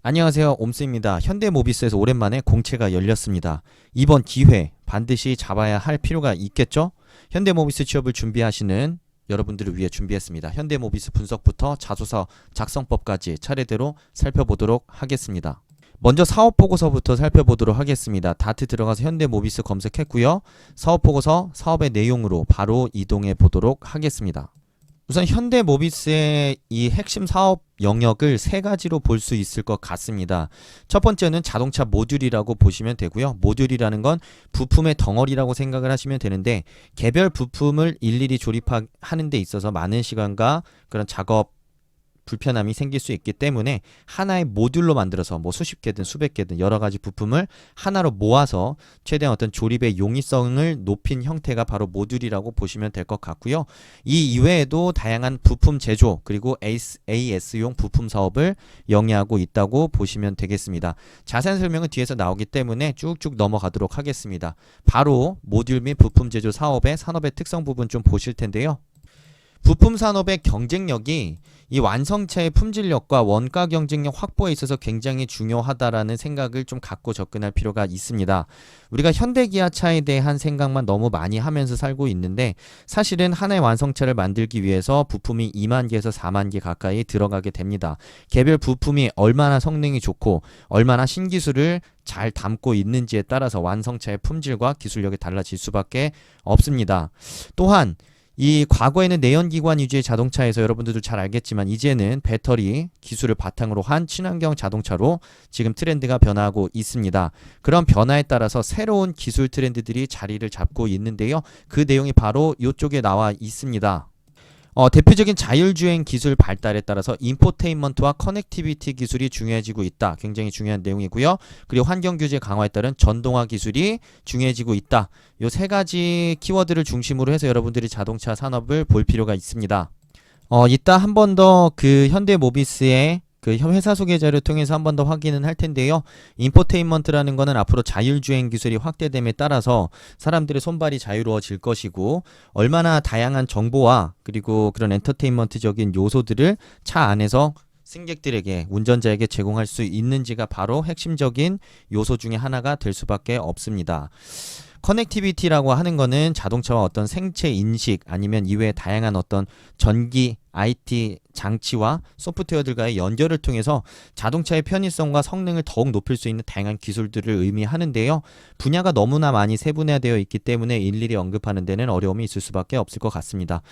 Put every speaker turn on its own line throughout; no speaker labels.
안녕하세요, 옴스입니다. 현대모비스에서 오랜만에 공채가 열렸습니다. 이번 기회 반드시 잡아야 할 필요가 있겠죠? 현대모비스 취업을 준비하시는 여러분들을 위해 준비했습니다. 현대모비스 분석부터 자소서 작성법까지 차례대로 살펴보도록 하겠습니다. 먼저 사업보고서부터 살펴보도록 하겠습니다. 다트 들어가서 현대모비스 검색했고요. 사업보고서, 사업의 내용으로 바로 이동해 보도록 하겠습니다. 우선 현대모비스의 이 핵심 사업 영역을 세 가지로 볼 수 있을 것 같습니다. 첫 번째는 자동차 모듈이라고 보시면 되고요. 모듈이라는 건 부품의 덩어리라고 생각을 하시면 되는데, 개별 부품을 일일이 조립하는 데 있어서 많은 시간과 그런 작업 불편함이 생길 수 있기 때문에 하나의 모듈로 만들어서 뭐 수십 개든 수백 개든 여러 가지 부품을 하나로 모아서 최대한 어떤 조립의 용이성을 높인 형태가 바로 모듈이라고 보시면 될 것 같고요. 이 이외에도 다양한 부품 제조 그리고 AS용 부품 사업을 영위하고 있다고 보시면 되겠습니다. 자세한 설명은 뒤에서 나오기 때문에 쭉쭉 넘어가도록 하겠습니다. 바로 모듈 및 부품 제조 사업의 산업의 특성 부분 좀 보실 텐데요. 부품 산업의 경쟁력이 이 완성차의 품질력과 원가 경쟁력 확보에 있어서 굉장히 중요하다라는 생각을 좀 갖고 접근할 필요가 있습니다. 우리가 현대기아차에 대한 생각만 너무 많이 하면서 살고 있는데, 사실은 하나의 완성차를 만들기 위해서 부품이 2만 개에서 4만 개 가까이 들어가게 됩니다. 개별 부품이 얼마나 성능이 좋고 얼마나 신기술을 잘 담고 있는지에 따라서 완성차의 품질과 기술력이 달라질 수밖에 없습니다. 또한 이 과거에는 내연기관 위주의 자동차에서 여러분들도 잘 알겠지만, 이제는 배터리 기술을 바탕으로 한 친환경 자동차로 지금 트렌드가 변화하고 있습니다. 그런 변화에 따라서 새로운 기술 트렌드들이 자리를 잡고 있는데요. 그 내용이 바로 이쪽에 나와 있습니다. 대표적인 자율주행 기술 발달에 따라서 인포테인먼트와 커넥티비티 기술이 중요해지고 있다. 굉장히 중요한 내용이고요. 그리고 환경 규제 강화에 따른 전동화 기술이 중요해지고 있다. 이 세 가지 키워드를 중심으로 해서 여러분들이 자동차 산업을 볼 필요가 있습니다. 이따 한 번 더 그 현대모비스의 그 회사 소개 자료를 통해서 한 번 더 확인은 할 텐데요. 인포테인먼트라는 거는 앞으로 자율주행 기술이 확대됨에 따라서 사람들의 손발이 자유로워질 것이고, 얼마나 다양한 정보와 그리고 그런 엔터테인먼트적인 요소들을 차 안에서 승객들에게, 운전자에게 제공할 수 있는지가 바로 핵심적인 요소 중에 하나가 될 수밖에 없습니다. 커넥티비티라고 하는 거는 자동차와 어떤 생체 인식 아니면 이외에 다양한 어떤 전기, IT 장치와 소프트웨어들과의 연결을 통해서 자동차의 편의성과 성능을 더욱 높일 수 있는 다양한 기술들을 의미하는데요. 분야가 너무나 많이 세분화되어 있기 때문에 일일이 언급하는 데는 어려움이 있을 수밖에 없을 것 같습니다.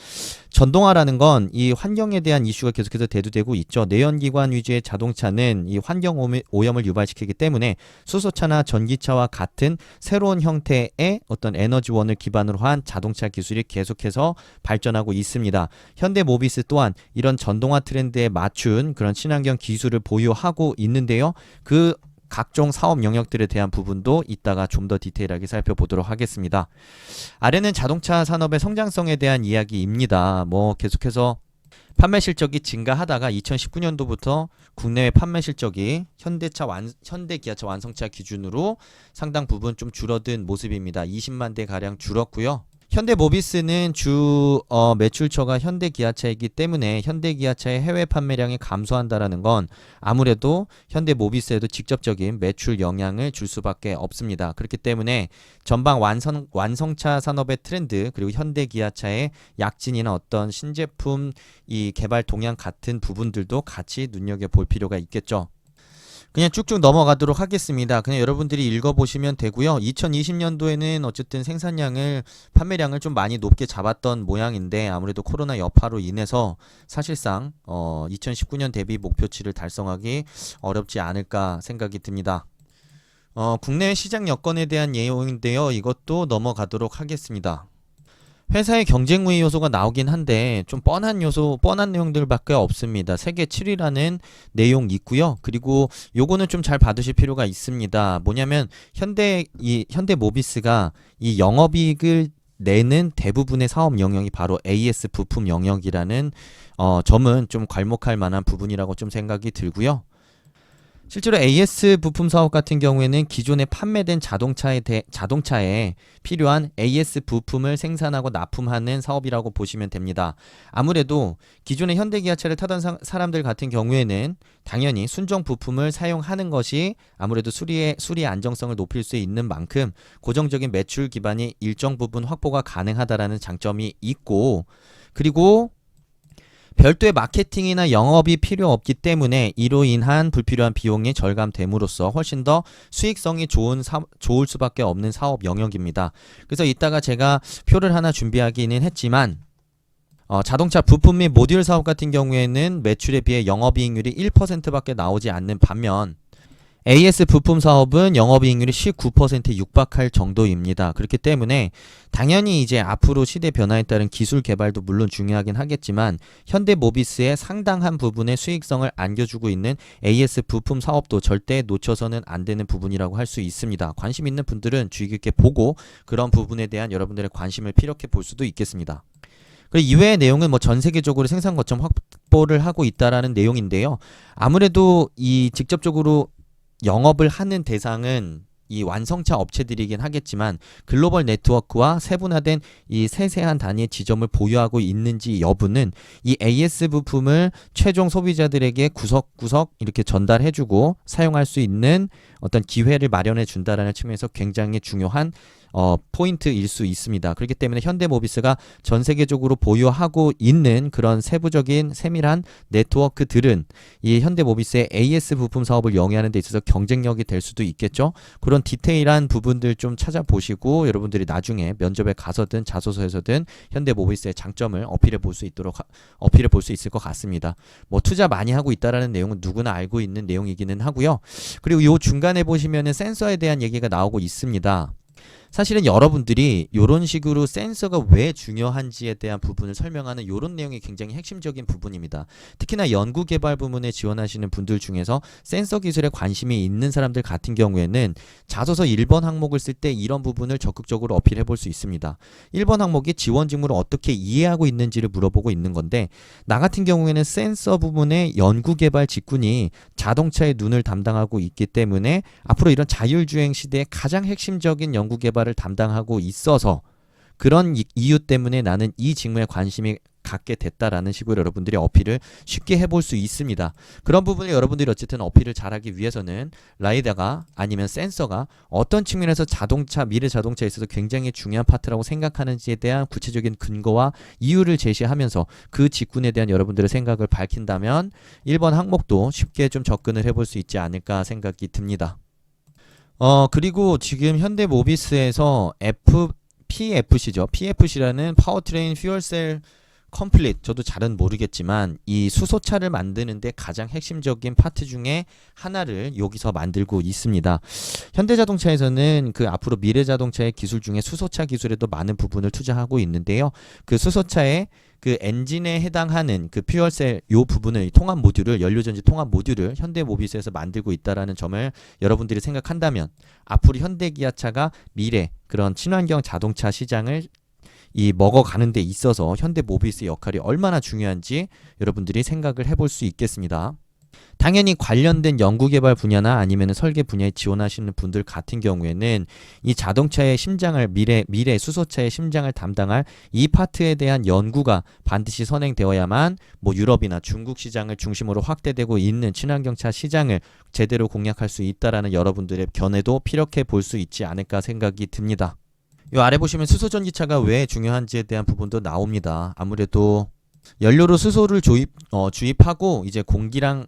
전동화라는 건 이 환경에 대한 이슈가 계속해서 대두되고 있죠. 내연기관 위주의 자동차는 이 환경 오염을 유발시키기 때문에 수소차나 전기차와 같은 새로운 형태의 어떤 에너지원을 기반으로 한 자동차 기술이 계속해서 발전하고 있습니다. 현대모비스 또한 이런 전동화 트렌드에 맞춘 그런 친환경 기술을 보유하고 있는데요. 그 각종 사업 영역들에 대한 부분도 이따가 좀 더 디테일하게 살펴보도록 하겠습니다. 아래는 자동차 산업의 성장성에 대한 이야기입니다. 계속해서 판매 실적이 증가하다가 2019년도부터 국내외 판매 실적이 현대기아차 완성차 기준으로 상당 부분 좀 줄어든 모습입니다. 20만 대 가량 줄었고요. 현대모비스는 주 매출처가 현대기아차이기 때문에 현대기아차의 해외 판매량이 감소한다라는 건 아무래도 현대모비스에도 직접적인 매출 영향을 줄 수밖에 없습니다. 그렇기 때문에 전방 완성차 산업의 트렌드, 그리고 현대기아차의 약진이나 어떤 신제품 이 개발 동향 같은 부분들도 같이 눈여겨볼 필요가 있겠죠. 그냥 쭉쭉 넘어가도록 하겠습니다. 그냥 여러분들이 읽어보시면 되고요. 2020년도에는 어쨌든 판매량을 좀 많이 높게 잡았던 모양인데, 아무래도 코로나 여파로 인해서 사실상 2019년 대비 목표치를 달성하기 어렵지 않을까 생각이 듭니다. 국내 시장 여건에 대한 내용인데요. 이것도 넘어가도록 하겠습니다. 회사의 경쟁 우위 요소가 나오긴 한데 좀 뻔한 내용들밖에 없습니다. 세계 7위라는 내용 있고요. 그리고 요거는 좀 잘 받으실 필요가 있습니다. 뭐냐면 현대모비스가 이 영업이익을 내는 대부분의 사업 영역이 바로 AS 부품 영역이라는 점은 좀 괄목할 만한 부분이라고 좀 생각이 들고요. 실제로 AS 부품 사업 같은 경우에는 기존에 판매된 자동차에 필요한 AS 부품을 생산하고 납품하는 사업이라고 보시면 됩니다. 아무래도 기존의 현대기아차를 타던 사람들 같은 경우에는 당연히 순정 부품을 사용하는 것이 아무래도 수리의 안정성을 높일 수 있는 만큼 고정적인 매출 기반이 일정 부분 확보가 가능하다라는 장점이 있고, 그리고 별도의 마케팅이나 영업이 필요 없기 때문에 이로 인한 불필요한 비용이 절감됨으로써 훨씬 더 수익성이 좋을 수밖에 없는 사업 영역입니다. 그래서 이따가 제가 표를 하나 준비하기는 했지만 자동차 부품 및 모듈 사업 같은 경우에는 매출에 비해 영업이익률이 1%밖에 나오지 않는 반면 AS 부품 사업은 영업이익률이 19%에 육박할 정도입니다. 그렇기 때문에 당연히 이제 앞으로 시대 변화에 따른 기술 개발도 물론 중요하긴 하겠지만 현대모비스의 상당한 부분의 수익성을 안겨주고 있는 AS 부품 사업도 절대 놓쳐서는 안 되는 부분이라고 할 수 있습니다. 관심 있는 분들은 주의 깊게 보고 그런 부분에 대한 여러분들의 관심을 피력해 볼 수도 있겠습니다. 그리고 이외의 내용은 뭐 전 세계적으로 생산 거점 확보를 하고 있다라는 내용인데요. 아무래도 이 직접적으로 영업을 하는 대상은 이 완성차 업체들이긴 하겠지만 글로벌 네트워크와 세분화된 이 세세한 단위의 지점을 보유하고 있는지 여부는 이 AS 부품을 최종 소비자들에게 구석구석 이렇게 전달해주고 사용할 수 있는 어떤 기회를 마련해 준다라는 측면에서 굉장히 중요한 포인트일 수 있습니다. 그렇기 때문에 현대모비스가 전 세계적으로 보유하고 있는 그런 세부적인 세밀한 네트워크들은 이 현대모비스의 AS 부품 사업을 영위하는 데 있어서 경쟁력이 될 수도 있겠죠. 그런 디테일한 부분들 좀 찾아보시고 여러분들이 나중에 면접에 가서든 자소서에서든 현대모비스의 장점을 어필해 볼 수 있을 것 같습니다. 뭐 투자 많이 하고 있다라는 내용은 누구나 알고 있는 내용이기는 하고요. 그리고 요 중간에 보시면은 센서에 대한 얘기가 나오고 있습니다. 사실은 여러분들이 이런 식으로 센서가 왜 중요한지에 대한 부분을 설명하는 이런 내용이 굉장히 핵심적인 부분입니다. 특히나 연구개발 부문에 지원하시는 분들 중에서 센서 기술에 관심이 있는 사람들 같은 경우에는 자소서 1번 항목을 쓸 때 이런 부분을 적극적으로 어필해 볼 수 있습니다. 1번 항목이 지원 직무를 어떻게 이해하고 있는지를 물어보고 있는 건데, 나 같은 경우에는 센서 부분의 연구개발 직군이 자동차의 눈을 담당하고 있기 때문에 앞으로 이런 자율주행 시대의 가장 핵심적인 연구개발을 담당하고 있어서 그런 이유 때문에 나는 이 직무에 관심이 갖게 됐다라는 식으로 여러분들이 어필을 쉽게 해볼 수 있습니다. 그런 부분을 여러분들이 어쨌든 어필을 잘하기 위해서는 라이다가 아니면 센서가 어떤 측면에서 미래 자동차에 있어서 굉장히 중요한 파트라고 생각하는지에 대한 구체적인 근거와 이유를 제시하면서 그 직군에 대한 여러분들의 생각을 밝힌다면 1번 항목도 쉽게 좀 접근을 해볼 수 있지 않을까 생각이 듭니다. 그리고 지금 현대모비스에서 PFC죠. PFC라는 파워트레인 퓨얼셀 컴플릿, 저도 잘은 모르겠지만 이 수소차를 만드는데 가장 핵심적인 파트 중에 하나를 여기서 만들고 있습니다. 현대자동차에서는 그 앞으로 미래자동차의 기술 중에 수소차 기술에도 많은 부분을 투자하고 있는데요. 그 수소차의 그 엔진에 해당하는 그 퓨얼셀 요 부분을 통합 모듈을 연료전지 통합 모듈을 현대모비스에서 만들고 있다라는 점을 여러분들이 생각한다면 앞으로 현대기아차가 미래 그런 친환경 자동차 시장을 먹어가는 데 있어서 현대모비스의 역할이 얼마나 중요한지 여러분들이 생각을 해볼 수 있겠습니다. 당연히 관련된 연구개발 분야나 아니면 설계 분야에 지원하시는 분들 같은 경우에는 이 자동차의 심장을 미래 수소차의 심장을 담당할 이 파트에 대한 연구가 반드시 선행되어야만 뭐 유럽이나 중국 시장을 중심으로 확대되고 있는 친환경차 시장을 제대로 공략할 수 있다라는 여러분들의 견해도 피력해 볼 수 있지 않을까 생각이 듭니다. 이 아래 보시면 수소전기차가 왜 중요한지에 대한 부분도 나옵니다. 아무래도 연료로 수소를 주입하고 이제 공기랑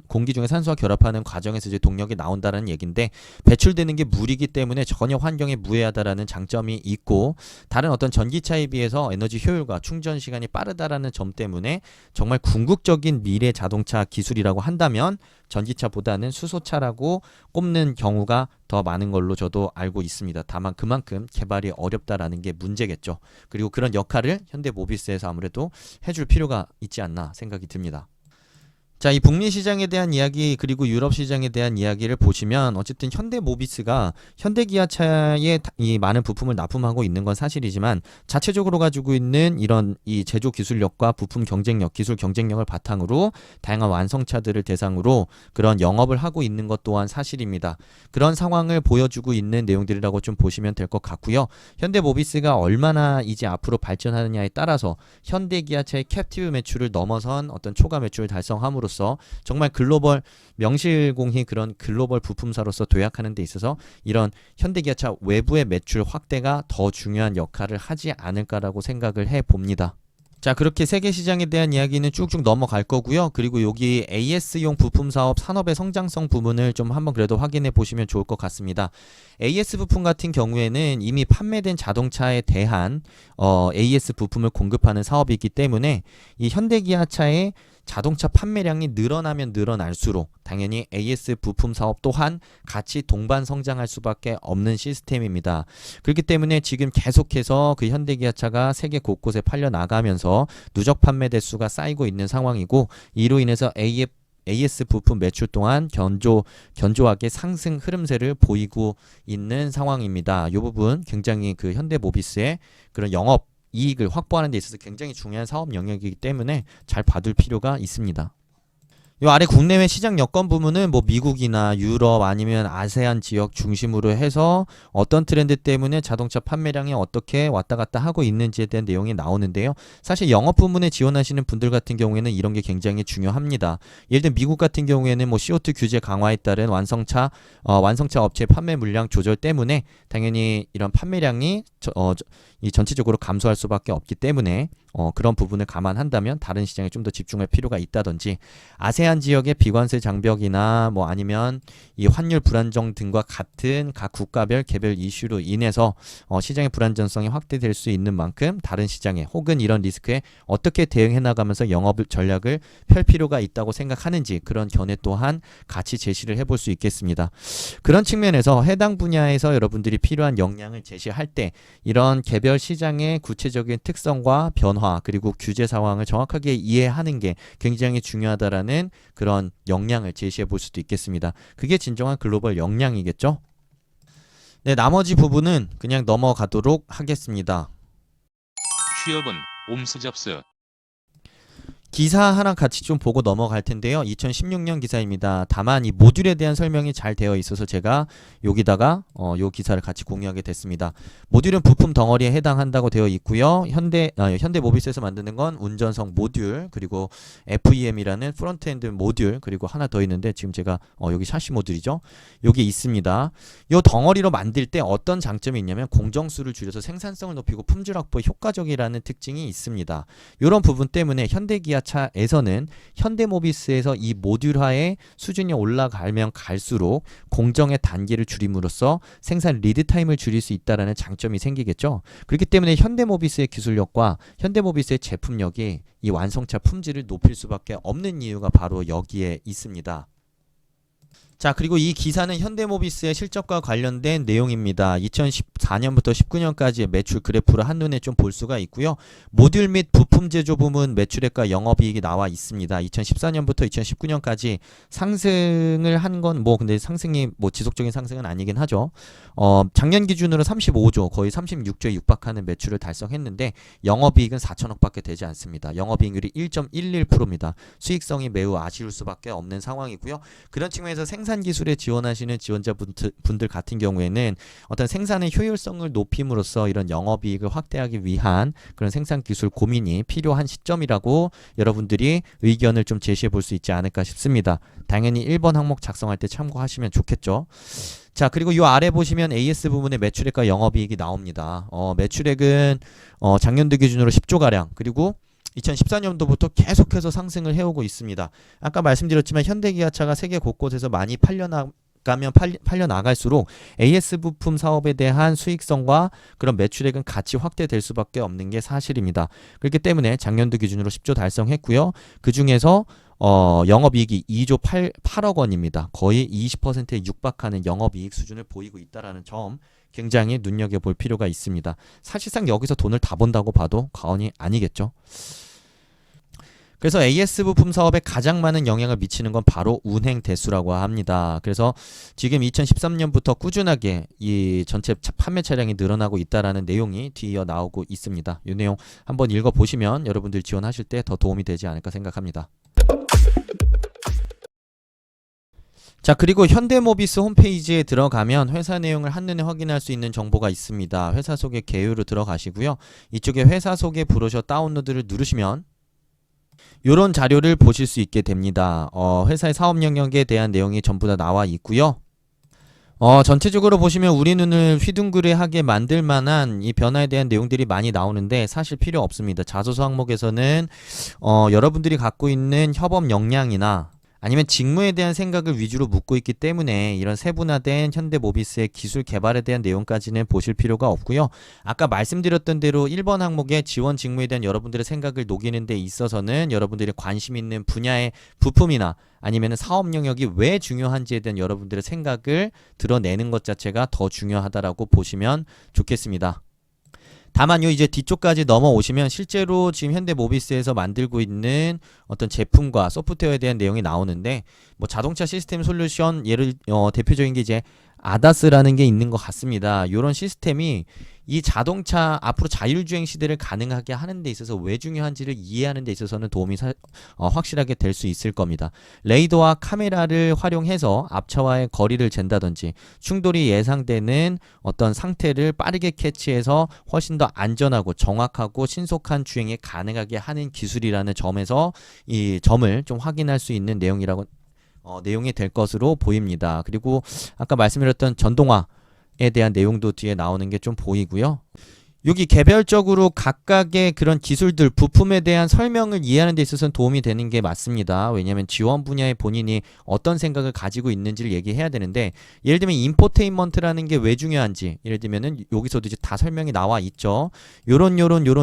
공기 중에 산소와 결합하는 과정에서 이제 동력이 나온다는 얘기인데, 배출되는 게 물이기 때문에 전혀 환경에 무해하다라는 장점이 있고, 다른 어떤 전기차에 비해서 에너지 효율과 충전 시간이 빠르다라는 점 때문에 정말 궁극적인 미래 자동차 기술이라고 한다면 전기차보다는 수소차라고 꼽는 경우가 더 많은 걸로 저도 알고 있습니다. 다만 그만큼 개발이 어렵다라는 게 문제겠죠. 그리고 그런 역할을 현대모비스에서 아무래도 해줄 필요가 있지 않나 생각이 듭니다. 자, 이 북미 시장에 대한 이야기 그리고 유럽 시장에 대한 이야기를 보시면 어쨌든 현대모비스가 현대기아차에 이 많은 부품을 납품하고 있는 건 사실이지만 자체적으로 가지고 있는 이런 이 제조 기술력과 부품 경쟁력, 기술 경쟁력을 바탕으로 다양한 완성차들을 대상으로 그런 영업을 하고 있는 것 또한 사실입니다. 그런 상황을 보여주고 있는 내용들이라고 좀 보시면 될 것 같고요. 현대모비스가 얼마나 이제 앞으로 발전하느냐에 따라서 현대기아차의 캡티브 매출을 넘어선 어떤 초과 매출을 달성함으로 정말 글로벌 명실공히 그런 글로벌 부품사로서 도약하는 데 있어서 이런 현대기아차 외부의 매출 확대가 더 중요한 역할을 하지 않을까라고 생각을 해봅니다. 자, 그렇게 세계 시장에 대한 이야기는 쭉쭉 넘어갈 거고요. 그리고 여기 AS용 부품 사업 산업의 성장성 부분을 좀 한번 그래도 확인해 보시면 좋을 것 같습니다. AS 부품 같은 경우에는 이미 판매된 자동차에 대한 AS 부품을 공급하는 사업이기 때문에 이 현대기아차의 자동차 판매량이 늘어나면 늘어날수록 당연히 AS 부품 사업 또한 같이 동반 성장할 수밖에 없는 시스템입니다. 그렇기 때문에 지금 계속해서 그 현대기아차가 세계 곳곳에 팔려 나가면서 누적 판매 대수가 쌓이고 있는 상황이고 이로 인해서 AS 부품 매출 또한 견조하게 상승 흐름세를 보이고 있는 상황입니다. 이 부분 굉장히 그 현대모비스의 그런 영업 이익을 확보하는 데 있어서 굉장히 중요한 사업 영역이기 때문에 잘 봐둘 필요가 있습니다. 이 아래 국내외 시장 여건 부분은 뭐 미국이나 유럽 아니면 아세안 지역 중심으로 해서 어떤 트렌드 때문에 자동차 판매량이 어떻게 왔다 갔다 하고 있는지에 대한 내용이 나오는데요. 사실 영업 부문에 지원하시는 분들 같은 경우에는 이런 게 굉장히 중요합니다. 예를 들면 미국 같은 경우에는 뭐 CO2 규제 강화에 따른 완성차 업체 판매 물량 조절 때문에 당연히 이런 판매량이 이 전체적으로 감소할 수밖에 없기 때문에 그런 부분을 감안한다면 다른 시장에 좀 더 집중할 필요가 있다든지 아세안 지역의 비관세 장벽이나 뭐 아니면 이 환율 불안정 등과 같은 각 국가별 개별 이슈로 인해서 시장의 불안전성이 확대될 수 있는 만큼 다른 시장에 혹은 이런 리스크에 어떻게 대응해 나가면서 영업 전략을 펼 필요가 있다고 생각하는지 그런 견해 또한 같이 제시를 해볼 수 있겠습니다. 그런 측면에서 해당 분야에서 여러분들이 필요한 역량을 제시할 때 이런 개별 시장의 구체적인 특성과 변화 그리고 규제 상황을 정확하게 이해하는 게 굉장히 중요하다라는 그런 역량을 제시해 볼 수도 있겠습니다. 그게 진정한 글로벌 역량이겠죠? 네, 나머지 부분은 그냥 넘어가도록 하겠습니다.
취업은 옴수접수.
기사 하나 같이 좀 보고 넘어갈 텐데요. 2016년 기사입니다. 다만 이 모듈에 대한 설명이 잘 되어 있어서 제가 여기다가 요 기사를 같이 공유하게 됐습니다. 모듈은 부품 덩어리에 해당한다고 되어 있고요. 현대모비스에서 만드는 건 운전석 모듈 그리고 FEM이라는 프론트엔드 모듈 그리고 하나 더 있는데 지금 제가 여기 샤시 모듈이죠. 여기 있습니다. 요 덩어리로 만들 때 어떤 장점이 있냐면 공정수를 줄여서 생산성을 높이고 품질 확보에 효과적이라는 특징이 있습니다. 이런 부분 때문에 현대기아차에서는 현대모비스에서 이 모듈화의 수준이 올라가면 갈수록 공정의 단계를 줄임으로써 생산 리드 타임을 줄일 수 있다는 장점이 생기겠죠. 그렇기 때문에 현대모비스의 기술력과 현대모비스의 제품력이 이 완성차 품질을 높일 수밖에 없는 이유가 바로 여기에 있습니다. 자, 그리고 이 기사는 현대모비스의 실적과 관련된 내용입니다. 2014년부터 19년까지의 매출 그래프를 한눈에 좀 볼 수가 있고요. 모듈 및 부품 제조 부문 매출액과 영업이익이 나와 있습니다. 2014년부터 2019년까지 상승을 한 건 뭐 근데 상승이 뭐 지속적인 상승은 아니긴 하죠. 작년 기준으로 35조 거의 36조에 육박하는 매출을 달성했는데 영업이익은 4천억밖에 되지 않습니다. 영업이익률이 1.11%입니다. 수익성이 매우 아쉬울 수밖에 없는 상황이고요. 그런 측면에서 생산 기술에 지원하시는 지원자분들 같은 경우에는 어떤 생산의 효율성을 높임으로써 이런 영업이익을 확대하기 위한 그런 생산 기술 고민이 필요한 시점이라고 여러분들이 의견을 좀 제시해 볼 수 있지 않을까 싶습니다. 당연히 1번 항목 작성할 때 참고하시면 좋겠죠. 자, 그리고 이 아래 보시면 AS 부문의 매출액과 영업이익이 나옵니다. 매출액은 작년도 기준으로 10조가량 그리고 2014년도부터 계속해서 상승을 해오고 있습니다. 아까 말씀드렸지만 현대기아차가 세계 곳곳에서 많이 팔려나갈수록 AS 부품 사업에 대한 수익성과 그런 매출액은 같이 확대될 수밖에 없는 게 사실입니다. 그렇기 때문에 작년도 기준으로 10조 달성했고요. 그 중에서 영업이익이 2조 8억 원입니다. 거의 20%에 육박하는 영업이익 수준을 보이고 있다는 점 굉장히 눈여겨볼 필요가 있습니다. 사실상 여기서 돈을 다 번다고 봐도 과언이 아니겠죠. 그래서 AS 부품 사업에 가장 많은 영향을 미치는 건 바로 운행 대수라고 합니다. 그래서 지금 2013년부터 꾸준하게 이 전체 판매 차량이 늘어나고 있다라는 내용이 뒤이어 나오고 있습니다. 이 내용 한번 읽어보시면 여러분들 지원하실 때 더 도움이 되지 않을까 생각합니다. 자, 그리고 현대모비스 홈페이지에 들어가면 회사 내용을 한눈에 확인할 수 있는 정보가 있습니다. 회사 소개 개요로 들어가시고요. 이쪽에 회사 소개 브로셔 다운로드를 누르시면 이런 자료를 보실 수 있게 됩니다. 회사의 사업 영역에 대한 내용이 전부 다 나와 있고요. 전체적으로 보시면 우리 눈을 휘둥그레하게 만들 만한 이 변화에 대한 내용들이 많이 나오는데 사실 필요 없습니다. 자소서 항목에서는 여러분들이 갖고 있는 협업 역량이나 아니면 직무에 대한 생각을 위주로 묻고 있기 때문에 이런 세분화된 현대모비스의 기술 개발에 대한 내용까지는 보실 필요가 없고요. 아까 말씀드렸던 대로 1번 항목의 지원 직무에 대한 여러분들의 생각을 녹이는 데 있어서는 여러분들이 관심 있는 분야의 부품이나 아니면 사업 영역이 왜 중요한지에 대한 여러분들의 생각을 드러내는 것 자체가 더 중요하다라고 보시면 좋겠습니다. 다만요, 이제 뒤쪽까지 넘어오시면 실제로 지금 현대모비스에서 만들고 있는 어떤 제품과 소프트웨어에 대한 내용이 나오는데, 뭐 자동차 시스템 솔루션 대표적인 게 이제 아다스라는 게 있는 것 같습니다. 이런 시스템이 이 자동차 앞으로 자율주행 시대를 가능하게 하는 데 있어서 왜 중요한지를 이해하는 데 있어서는 도움이 확실하게 될 수 있을 겁니다. 레이더와 카메라를 활용해서 앞차와의 거리를 잰다든지 충돌이 예상되는 어떤 상태를 빠르게 캐치해서 훨씬 더 안전하고 정확하고 신속한 주행이 가능하게 하는 기술이라는 점에서 이 점을 좀 확인할 수 있는 내용이 될 것으로 보입니다. 그리고 아까 말씀드렸던 전동화에 대한 내용도 뒤에 나오는 게 좀 보이고요. 여기 개별적으로 각각의 그런 기술들, 부품에 대한 설명을 이해하는 데 있어서는 도움이 되는 게 맞습니다. 왜냐하면 지원 분야에 본인이 어떤 생각을 가지고 있는지를 얘기해야 되는데, 예를 들면 인포테인먼트라는 게 왜 중요한지, 예를 들면은 여기서도 이제 다 설명이 나와 있죠. 요런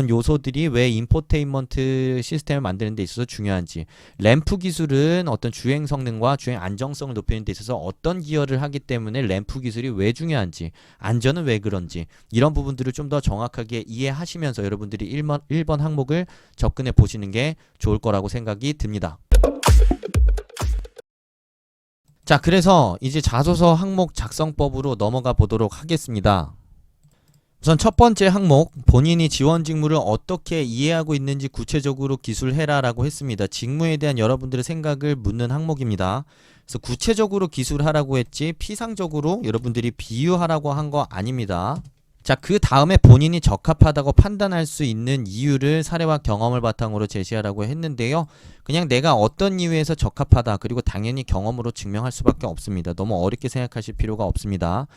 요소들이 왜 인포테인먼트 시스템을 만드는 데 있어서 중요한지, 램프 기술은 어떤 주행 성능과 주행 안정성을 높이는 데 있어서 어떤 기여를 하기 때문에 램프 기술이 왜 중요한지, 안전은 왜 그런지, 이런 부분들을 좀 더 정확하게 이해하시면서 여러분들이 1번 항목을 접근해 보시는 게 좋을 거라고 생각이 듭니다. 자, 그래서 이제 자소서 항목 작성법으로 넘어가 보도록 하겠습니다. 우선 첫 번째 항목, 본인이 지원 직무를 어떻게 이해하고 있는지 구체적으로 기술해라라고 했습니다. 직무에 대한 여러분들의 생각을 묻는 항목입니다. 그래서 구체적으로 기술하라고 했지 피상적으로 여러분들이 비유하라고 한 거 아닙니다. 자, 그 다음에 본인이 적합하다고 판단할 수 있는 이유를 사례와 경험을 바탕으로 제시하라고 했는데요. 그냥 내가 어떤 이유에서 적합하다, 그리고 당연히 경험으로 증명할 수밖에 없습니다. 너무 어렵게 생각하실 필요가 없습니다.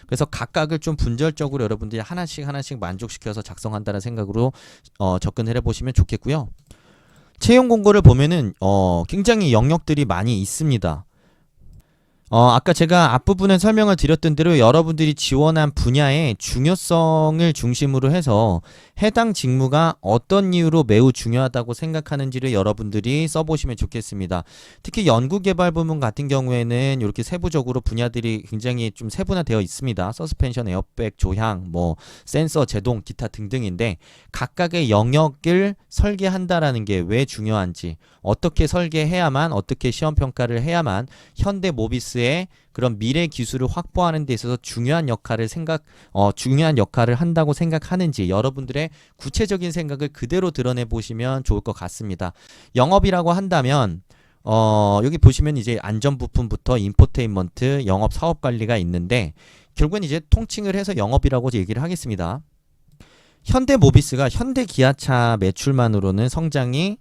그래서 각각을 좀 분절적으로 여러분들이 하나씩 만족시켜서 작성한다는 생각으로 접근을 해보시면 좋겠고요. 채용 공고를 보면은 굉장히 영역들이 많이 있습니다. 아까 제가 앞부분에 설명을 드렸던 대로 여러분들이 지원한 분야의 중요성을 중심으로 해서 해당 직무가 어떤 이유로 매우 중요하다고 생각하는지를 여러분들이 써보시면 좋겠습니다. 특히 연구개발 부문 같은 경우에는 이렇게 세부적으로 분야들이 굉장히 좀 세분화되어 있습니다. 서스펜션, 에어백, 조향, 뭐 센서, 제동, 기타 등등인데 각각의 영역을 설계한다라는 게 왜 중요한지, 어떻게 설계해야만, 어떻게 시험평가를 해야만 현대모비스의 그런 미래 기술을 확보하는 데 있어서 중요한 역할을 한다고 생각하는지 여러분들의 구체적인 생각을 그대로 드러내 보시면 좋을 것 같습니다. 영업이라고 한다면 여기 보시면 이제 안전부품부터 인포테인먼트, 영업 사업 관리가 있는데 결국은 이제 통칭을 해서 영업이라고 얘기를 하겠습니다. 현대모비스가 현대기아차 매출만으로는 성장이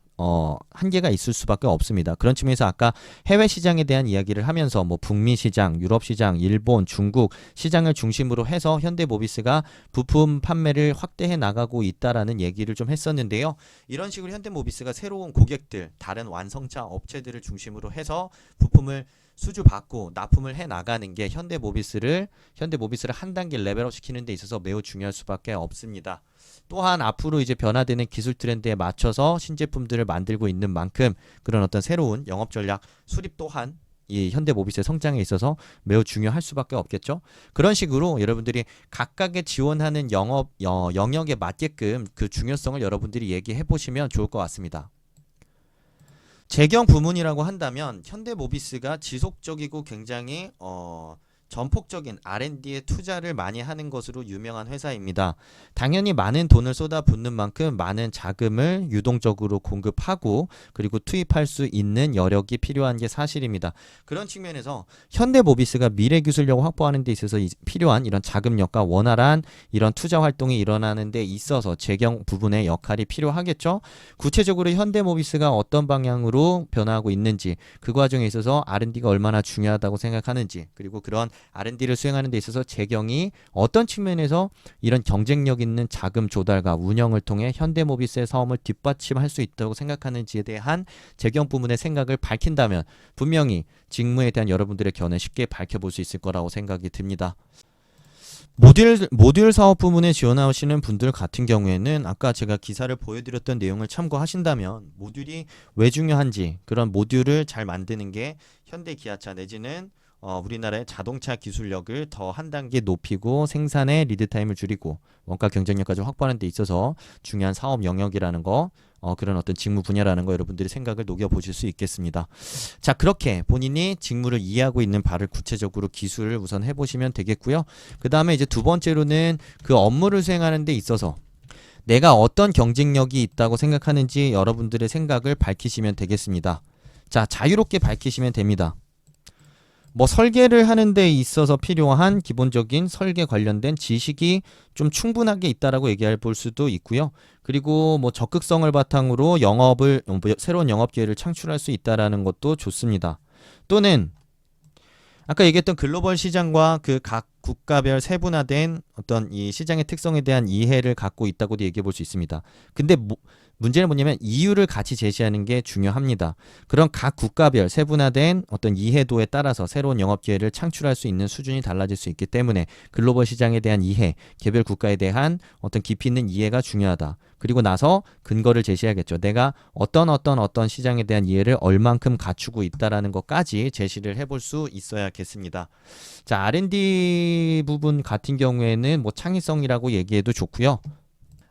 한계가 있을 수밖에 없습니다. 그런 측면에서 아까 해외 시장에 대한 이야기를 하면서 뭐 북미 시장, 유럽 시장, 일본, 중국 시장을 중심으로 해서 현대모비스가 부품 판매를 확대해 나가고 있다라는 얘기를 좀 했었는데요. 이런 식으로 현대모비스가 새로운 고객들, 다른 완성차 업체들을 중심으로 해서 부품을 수주받고 납품을 해 나가는 게 현대모비스를 한 단계 레벨업 시키는 데 있어서 매우 중요할 수밖에 없습니다. 또한 앞으로 이제 변화되는 기술 트렌드에 맞춰서 신제품들을 만들고 있는 만큼 그런 어떤 새로운 영업 전략 수립 또한 이 현대모비스의 성장에 있어서 매우 중요할 수밖에 없겠죠. 그런 식으로 여러분들이 각각의 지원하는 영역에 맞게끔 그 중요성을 여러분들이 얘기해 보시면 좋을 것 같습니다. 재경 부문이라고 한다면 현대모비스가 지속적이고 굉장히 전폭적인 R&D에 투자를 많이 하는 것으로 유명한 회사입니다. 당연히 많은 돈을 쏟아붓는 만큼 많은 자금을 유동적으로 공급하고 그리고 투입할 수 있는 여력이 필요한 게 사실입니다. 그런 측면에서 현대모비스가 미래기술력 확보하는 데 있어서 필요한 이런 자금력과 원활한 이런 투자 활동이 일어나는 데 있어서 재경 부분의 역할이 필요하겠죠. 구체적으로 현대모비스가 어떤 방향으로 변화하고 있는지, 그 과정에 있어서 R&D가 얼마나 중요하다고 생각하는지, 그리고 그런 R&D를 수행하는 데 있어서 재경이 어떤 측면에서 이런 경쟁력 있는 자금 조달과 운영을 통해 현대모비스의 사업을 뒷받침할 수 있다고 생각하는지에 대한 재경 부문의 생각을 밝힌다면 분명히 직무에 대한 여러분들의 견해 쉽게 밝혀볼 수 있을 거라고 생각이 듭니다. 모듈 사업 부문에 지원하시는 분들 같은 경우에는 아까 제가 기사를 보여드렸던 내용을 참고하신다면 모듈이 왜 중요한지, 그런 모듈을 잘 만드는 게 현대기아차 내지는 우리나라의 자동차 기술력을 더 한 단계 높이고 생산의 리드타임을 줄이고 원가 경쟁력까지 확보하는 데 있어서 중요한 사업 영역이라는 거, 그런 어떤 직무 분야라는 거 여러분들이 생각을 녹여보실 수 있겠습니다. 자, 그렇게 본인이 직무를 이해하고 있는 바를 구체적으로 기술을 우선 해보시면 되겠고요. 그 다음에 이제 두 번째로는 그 업무를 수행하는 데 있어서 내가 어떤 경쟁력이 있다고 생각하는지 여러분들의 생각을 밝히시면 되겠습니다. 자, 자유롭게 밝히시면 됩니다. 뭐 설계를 하는 데 있어서 필요한 기본적인 설계 관련된 지식이 좀 충분하게 있다라고 얘기해 볼 수도 있고요. 그리고 뭐 적극성을 바탕으로 새로운 영업 기회를 창출할 수 있다라는 것도 좋습니다. 또는 아까 얘기했던 글로벌 시장과 그 각 국가별 세분화된 어떤 이 시장의 특성에 대한 이해를 갖고 있다고도 얘기해 볼 수 있습니다. 근데 문제는 뭐냐면 이유를 같이 제시하는 게 중요합니다. 그런 각 국가별 세분화된 어떤 이해도에 따라서 새로운 영업 기회를 창출할 수 있는 수준이 달라질 수 있기 때문에 글로벌 시장에 대한 이해, 개별 국가에 대한 어떤 깊이 있는 이해가 중요하다. 그리고 나서 근거를 제시해야겠죠. 내가 어떤 시장에 대한 이해를 얼만큼 갖추고 있다라는 것까지 제시를 해볼 수 있어야겠습니다. 자, R&D 부분 같은 경우에는 뭐 창의성이라고 얘기해도 좋고요.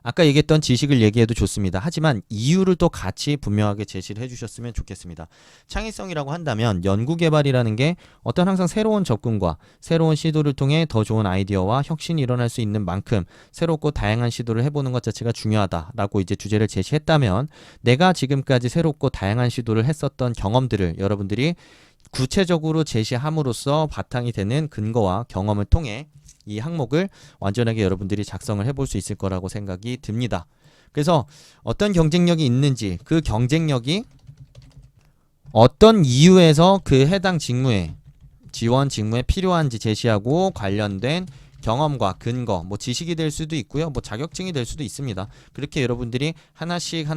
아까 얘기했던 지식을 얘기해도 좋습니다. 하지만 이유를 또 같이 분명하게 제시를 해주셨으면 좋겠습니다. 창의성이라고 한다면 연구개발이라는 게 어떤 항상 새로운 접근과 새로운 시도를 통해 더 좋은 아이디어와 혁신이 일어날 수 있는 만큼 새롭고 다양한 시도를 해보는 것 자체가 중요하다라고 이제 주제를 제시했다면 내가 지금까지 새롭고 다양한 시도를 했었던 경험들을 여러분들이 구체적으로 제시함으로써 바탕이 되는 근거와 경험을 통해 이 항목을 완전하게 여러분들이 작성을 해볼 수 있을 거라고 생각이 듭니다. 그래서 어떤 경쟁력이 있는지, 그 경쟁력이 어떤 이유에서 그 해당 직무에 지원 직무에 필요한지 제시하고 관련된 경험과 근거, 뭐 지식이 될 수도 있고요. 뭐 자격증이 될 수도 있습니다. 그렇게 여러분들이 하나씩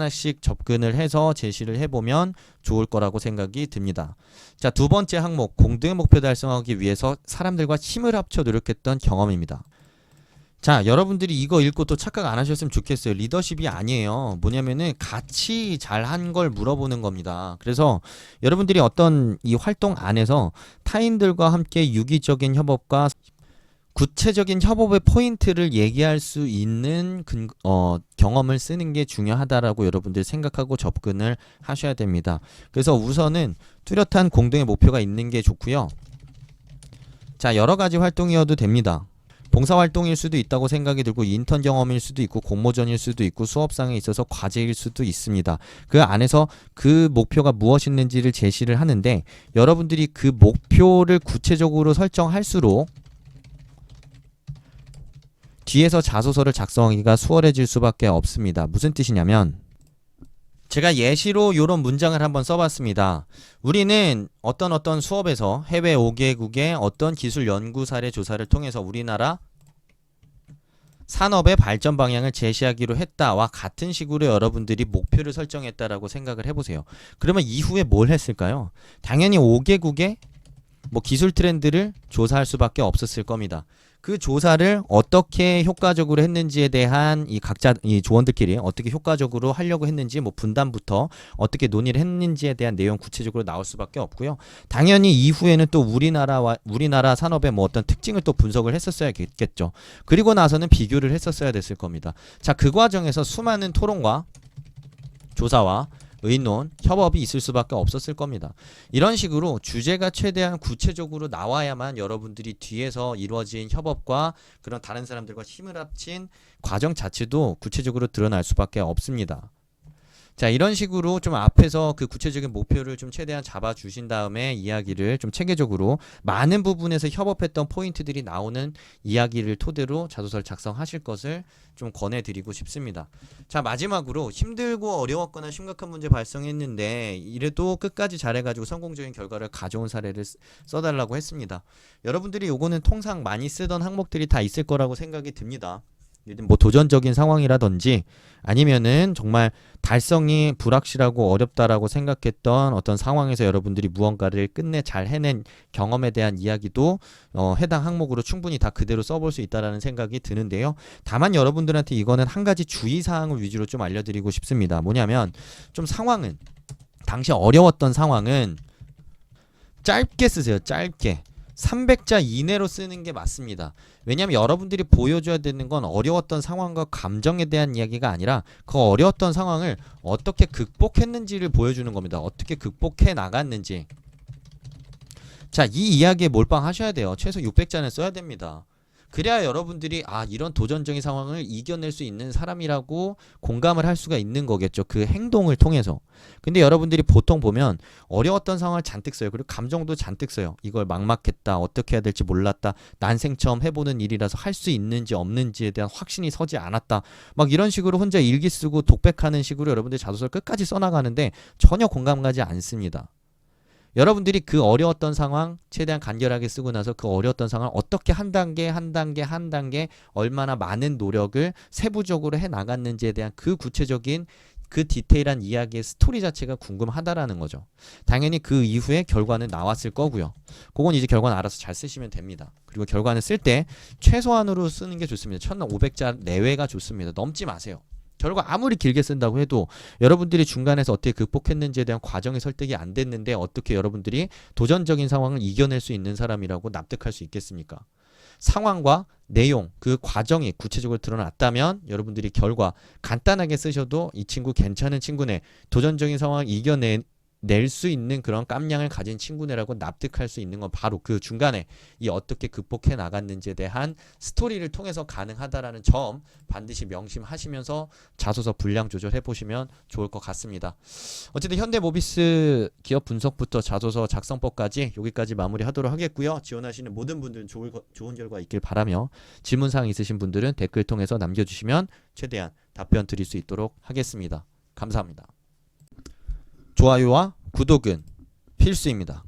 접근을 해서 제시를 해보면 좋을 거라고 생각이 듭니다. 자, 두 번째 항목, 공동의 목표 달성하기 위해서 사람들과 힘을 합쳐 노력했던 경험입니다. 자, 여러분들이 이거 읽고 또 착각 안 하셨으면 좋겠어요. 리더십이 아니에요. 뭐냐면은 같이 잘한 걸 물어보는 겁니다. 그래서 여러분들이 어떤 이 활동 안에서 타인들과 함께 유기적인 협업과 구체적인 협업의 포인트를 얘기할 수 있는 경험을 쓰는 게 중요하다라고 여러분들 생각하고 접근을 하셔야 됩니다. 그래서 우선은 뚜렷한 공동의 목표가 있는 게 좋고요. 자, 여러 가지 활동이어도 됩니다. 봉사활동일 수도 있다고 생각이 들고 인턴 경험일 수도 있고 공모전일 수도 있고 수업상에 있어서 과제일 수도 있습니다. 그 안에서 그 목표가 무엇인지를 제시를 하는데 여러분들이 그 목표를 구체적으로 설정할수록 뒤에서 자소서를 작성하기가 수월해질 수밖에 없습니다. 무슨 뜻이냐면 제가 예시로 이런 문장을 한번 써봤습니다. 우리는 어떤 수업에서 해외 5개국의 어떤 기술 연구 사례 조사를 통해서 우리나라 산업의 발전 방향을 제시하기로 했다와 같은 식으로 여러분들이 목표를 설정했다라고 생각을 해보세요. 그러면 이후에 뭘 했을까요? 당연히 5개국의 뭐 기술 트렌드를 조사할 수밖에 없었을 겁니다. 그 조사를 어떻게 효과적으로 했는지에 대한 이 각자 이 조원들끼리 어떻게 효과적으로 하려고 했는지 뭐 분담부터 어떻게 논의를 했는지에 대한 내용 구체적으로 나올 수밖에 없고요. 당연히 이후에는 또 우리나라 산업의 뭐 어떤 특징을 또 분석을 했었어야겠죠. 그리고 나서는 비교를 했었어야 됐을 겁니다. 자, 그 과정에서 수많은 토론과 조사와 의논, 협업이 있을 수밖에 없었을 겁니다. 이런 식으로 주제가 최대한 구체적으로 나와야만 여러분들이 뒤에서 이루어진 협업과 그런 다른 사람들과 힘을 합친 과정 자체도 구체적으로 드러날 수밖에 없습니다. 자, 이런 식으로 좀 앞에서 그 구체적인 목표를 좀 최대한 잡아 주신 다음에 이야기를 좀 체계적으로 많은 부분에서 협업했던 포인트들이 나오는 이야기를 토대로 자소서를 작성하실 것을 좀 권해드리고 싶습니다. 자, 마지막으로 힘들고 어려웠거나 심각한 문제 발생했는데 이래도 끝까지 잘해가지고 성공적인 결과를 가져온 사례를 써달라고 했습니다. 여러분들이 요거는 통상 많이 쓰던 항목들이 다 있을 거라고 생각이 듭니다. 뭐 도전적인 상황이라든지 아니면은 정말 달성이 불확실하고 어렵다라고 생각했던 어떤 상황에서 여러분들이 무언가를 끝내 잘 해낸 경험에 대한 이야기도 해당 항목으로 충분히 다 그대로 써볼 수 있다라는 생각이 드는데요. 다만 여러분들한테 이거는 한 가지 주의사항을 위주로 좀 알려드리고 싶습니다. 뭐냐면 좀 상황은 당시 어려웠던 상황은 짧게 쓰세요. 짧게. 300자 이내로 쓰는 게 맞습니다. 왜냐하면 여러분들이 보여줘야 되는 건 어려웠던 상황과 감정에 대한 이야기가 아니라 그 어려웠던 상황을 어떻게 극복했는지를 보여주는 겁니다. 어떻게 극복해 나갔는지. 자, 이 이야기에 몰빵하셔야 돼요. 최소 600자는 써야 됩니다. 그래야 여러분들이 이런 도전적인 상황을 이겨낼 수 있는 사람이라고 공감을 할 수가 있는 거겠죠. 그 행동을 통해서. 근데 여러분들이 보통 보면 어려웠던 상황을 잔뜩 써요. 그리고 감정도 잔뜩 써요. 이걸 막막했다. 어떻게 해야 될지 몰랐다. 난생 처음 해보는 일이라서 할 수 있는지 없는지에 대한 확신이 서지 않았다. 막 이런 식으로 혼자 일기 쓰고 독백하는 식으로 여러분들이 자소서를 끝까지 써나가는데 전혀 공감 가지 않습니다. 여러분들이 그 어려웠던 상황 최대한 간결하게 쓰고 나서 그 어려웠던 상황을 어떻게 한 단계 얼마나 많은 노력을 세부적으로 해 나갔는지에 대한 그 구체적인 그 디테일한 이야기의 스토리 자체가 궁금하다라는 거죠. 당연히 그 이후에 결과는 나왔을 거고요. 그건 이제 결과는 알아서 잘 쓰시면 됩니다. 그리고 결과는 쓸 때 최소한으로 쓰는 게 좋습니다. 1500자 내외가 좋습니다. 넘지 마세요. 결과 아무리 길게 쓴다고 해도 여러분들이 중간에서 어떻게 극복했는지에 대한 과정이 설득이 안 됐는데 어떻게 여러분들이 도전적인 상황을 이겨낼 수 있는 사람이라고 납득할 수 있겠습니까? 상황과 내용, 그 과정이 구체적으로 드러났다면 여러분들이 결과 간단하게 쓰셔도 이 친구 괜찮은 친구네, 도전적인 상황을 이겨낼 수 있는 그런 깜냥을 가진 친구네라고 납득할 수 있는 건 바로 그 중간에 이 어떻게 극복해 나갔는지에 대한 스토리를 통해서 가능하다라는 점 반드시 명심하시면서 자소서 분량 조절해 보시면 좋을 것 같습니다. 어쨌든 현대모비스 기업 분석부터 자소서 작성법까지 여기까지 마무리하도록 하겠고요. 지원하시는 모든 분들은 좋은 결과 있길 바라며 질문사항 있으신 분들은 댓글 통해서 남겨주시면 최대한 답변 드릴 수 있도록 하겠습니다. 감사합니다. 좋아요와 구독은 필수입니다.